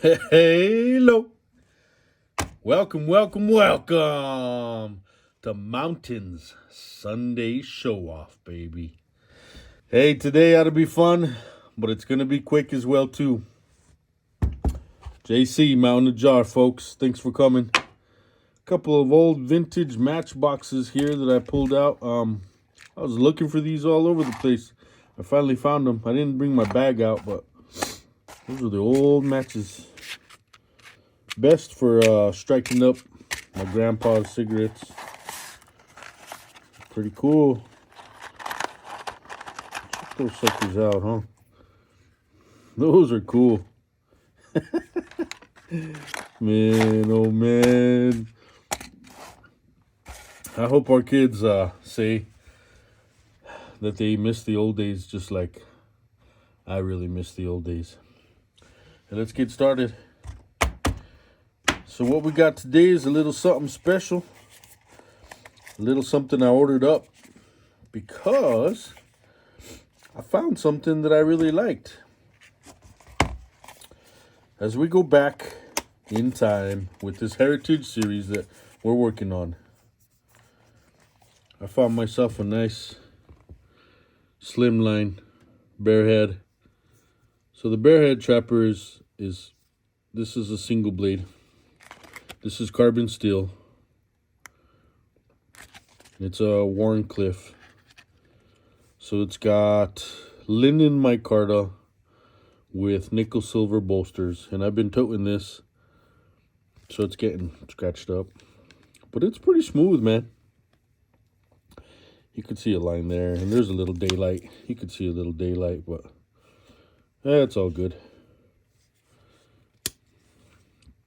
Hello. Welcome to Mountains Sunday Show Off, baby. Hey, today ought to be fun, but it's going to be quick as well, too. JC, Mountain Jar, folks. Thanks for coming. A couple of old vintage matchboxes here that I pulled out. I was looking for these all over the place. I finally found them. I didn't bring my bag out, but those are the old matches. Best for striking up my grandpa's cigarettes. Pretty cool. Check those suckers out, huh? Those are cool. Man, oh man. I hope our kids say that they miss the old days just like I really miss the old days. And let's get started. So what we got today is a little something special. A little something I ordered up because I found something that I really liked. As we go back in time with this heritage series that we're working on, I found myself a nice slimline Bearhead. So the Bearhead Trapper is this is a single blade. This is carbon steel. It's a Wharncliffe. So it's got linen micarta with nickel silver bolsters. And I've been toting this, so it's getting scratched up. But it's pretty smooth, man. You can see a line there, and there's a little daylight. You can see a little daylight, but it's all good.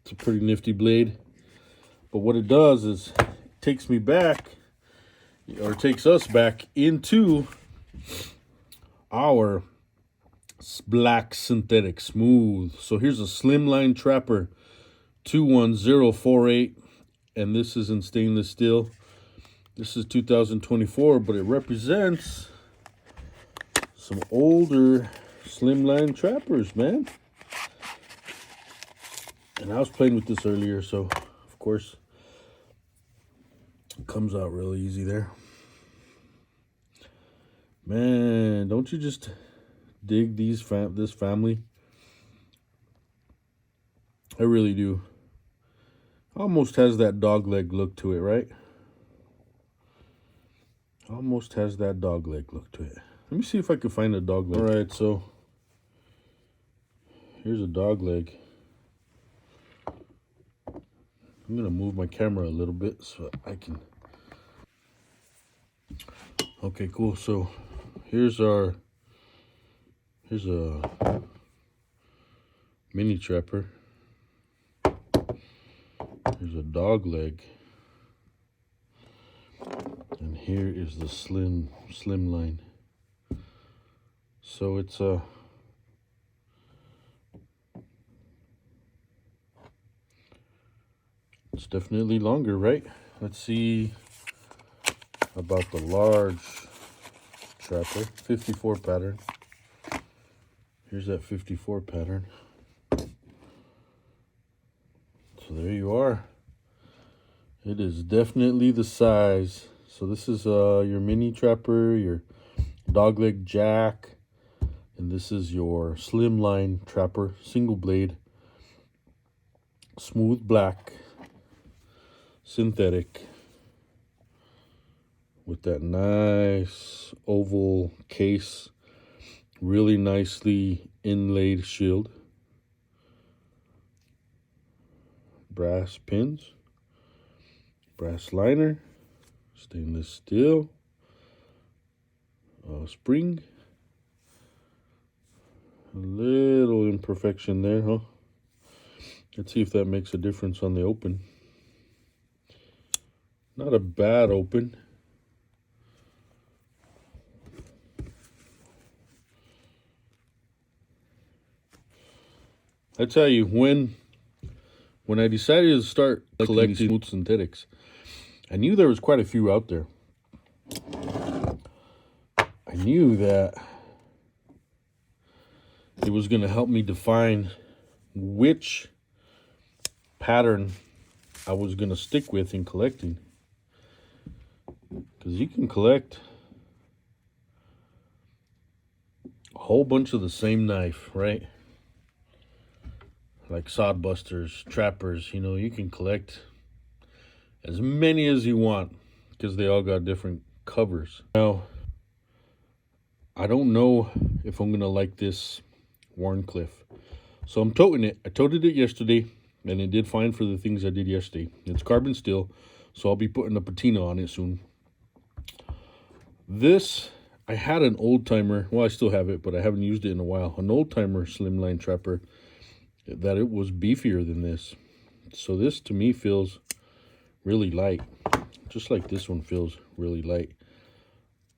It's a pretty nifty blade. But what it does is it takes me back, or takes us back into our black synthetic smooth. So here's a Slimline Trapper 21048, and this is in stainless steel. This is 2024, but it represents some older Slimline Trappers, man. And I was playing with this earlier, so of course it comes out really easy there. Man, don't you just dig this family? I really do. Almost has that dog leg look to it, right? Almost has that dog leg look to it. Let me see if I can find a dog leg. All right, so here's a dog leg. I'm going to move my camera a little bit so I can. Okay, cool. So here's a mini trapper. Here's a dog leg. And here is the slim line. So it's definitely longer, right? Let's see about the large trapper. 54 pattern. Here's that 54 pattern. So there you are. It is definitely the size. So this is your mini trapper, your dogleg jack, and this is your Slimline Trapper, single blade, smooth black, synthetic, with that nice oval case, really nicely inlaid shield, brass pins, brass liner, stainless steel, spring. A little imperfection there, huh? Let's see if that makes a difference on the open. Not a bad open. I tell you, when I decided to start collecting smooth synthetics, I knew there was quite a few out there. I knew that it was going to help me define which pattern I was going to stick with in collecting. Because you can collect a whole bunch of the same knife, right? Like sodbusters, trappers, you know, you can collect as many as you want because they all got different covers. Now, I don't know if I'm going to like this Wharncliffe. So I'm toting it. I toted it yesterday, and it did fine for the things I did yesterday. It's carbon steel, so I'll be putting a patina on it soon. This, I had an old timer. Well, I still have it, but I haven't used it in a while. An old timer slimline trapper that it was beefier than this. So this to me feels really light, just like this one feels really light.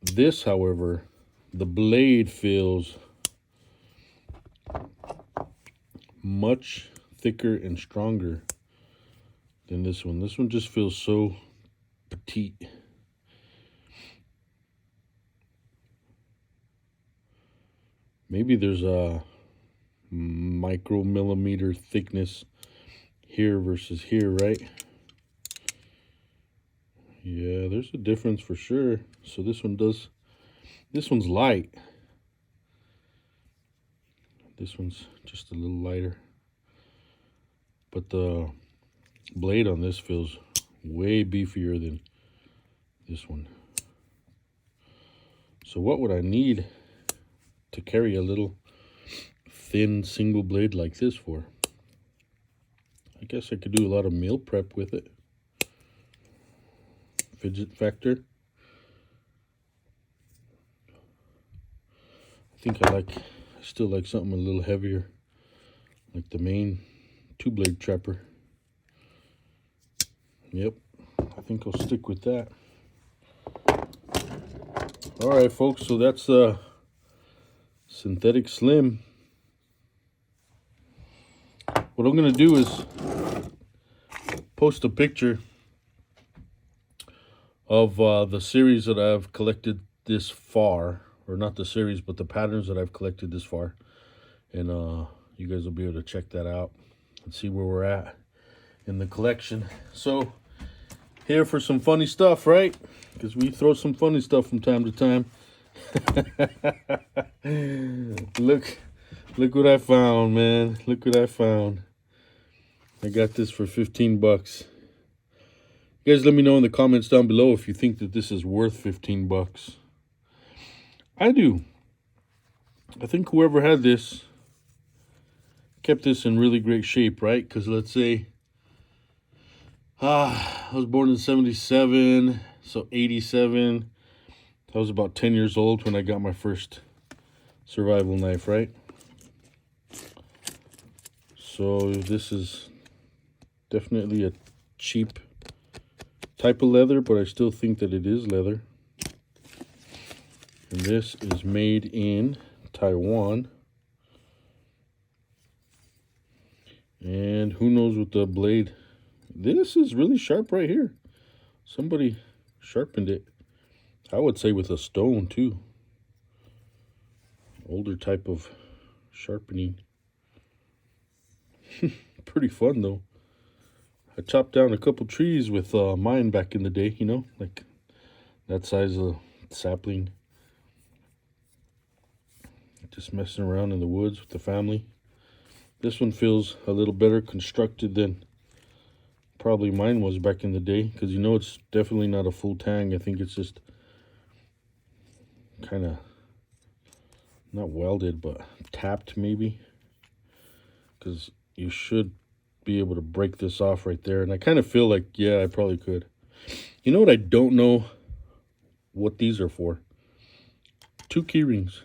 This, however, the blade feels much thicker and stronger than this one. This one just feels so petite. Maybe there's a micromillimeter thickness here versus here, right? Yeah, there's a difference for sure. So this one's light. This one's just a little lighter. But the blade on this feels way beefier than this one. So what would I need to carry a little thin single blade like this for? I guess I could do a lot of meal prep with it. Fidget factor. I think I still like something a little heavier, like the main 2-blade trapper. Yep, I think I'll stick with that. All right, folks, so that's synthetic slim. What I'm gonna do is post a picture of the series that I've collected this far, or not the series, but the patterns that I've collected this far, and you guys will be able to check that out and see where we're at in the collection. So here for some funny stuff, right? Because we throw some funny stuff from time to time. Look what I found, man. Look what I found. I got this for 15 bucks. You guys let me know in the comments down below if you think that this is worth 15 bucks. I do. I think whoever had this kept this in really great shape, right? Because let's say I was born in 77, so 87. I was about 10 years old when I got my first survival knife, right? So this is definitely a cheap type of leather, but I still think that it is leather. And this is made in Taiwan. And who knows with the blade. This is really sharp right here. Somebody sharpened it. I would say with a stone too. Older type of sharpening. Pretty fun though. I chopped down a couple trees with mine back in the day, you know, like that size of sapling. Just messing around in the woods with the family. This one feels a little better constructed than probably mine was back in the day, because you know it's definitely not a full tang. I think it's just kind of not welded, but tapped maybe, because you should be able to break this off right there. And I kind of feel like, yeah, I probably could. You know what I don't know what these are for? 2 key rings.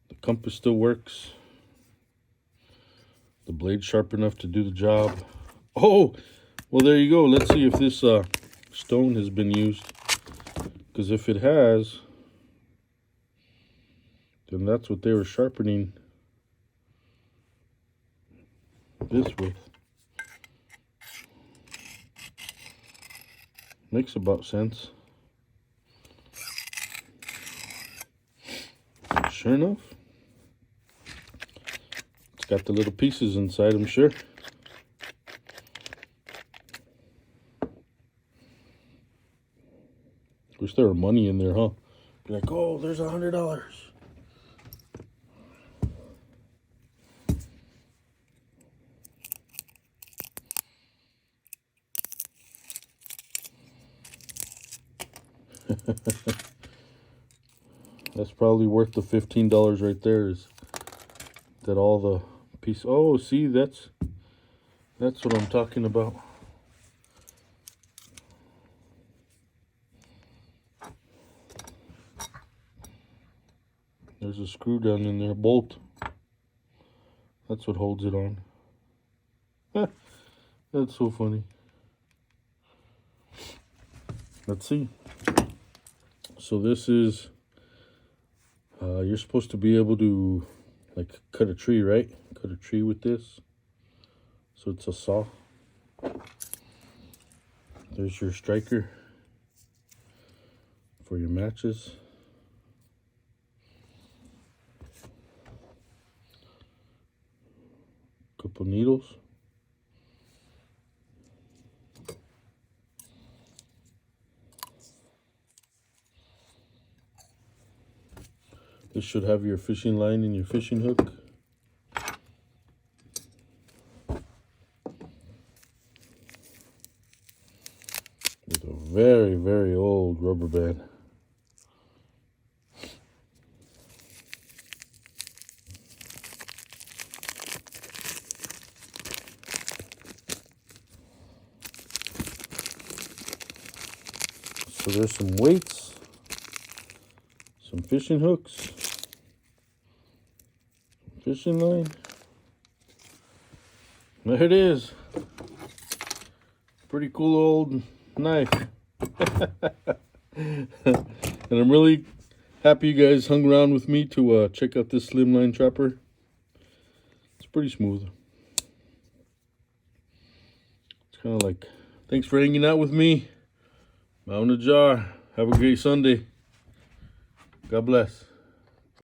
The compass still works. The blade's sharp enough to do the job. Oh, well, there you go. Let's see if this stone has been used. Because if it has, then that's what they were sharpening this with. Makes about sense. Sure enough, Got the little pieces inside, I'm sure. Wish there were money in there, huh? Be like, oh, there's $100. That's probably worth the $15 right there. Is that all the piece? Oh, see, that's what I'm talking about. There's a screw down in there, bolt. That's what holds it on. That's so funny. Let's see. So this is, you're supposed to be able to, like, cut a tree, right? Cut a tree with this. So it's a saw. There's your striker for your matches. Couple needles. This should have your fishing line and your fishing hook. With a very, very old rubber band. So there's some weights, some fishing hooks, fishing line. There it is. Pretty cool old knife. And I'm really happy you guys hung around with me to check out this slimline trapper. It's pretty smooth. It's kind of like, thanks for hanging out with me. Mountain Ajar. Have a great Sunday. God bless.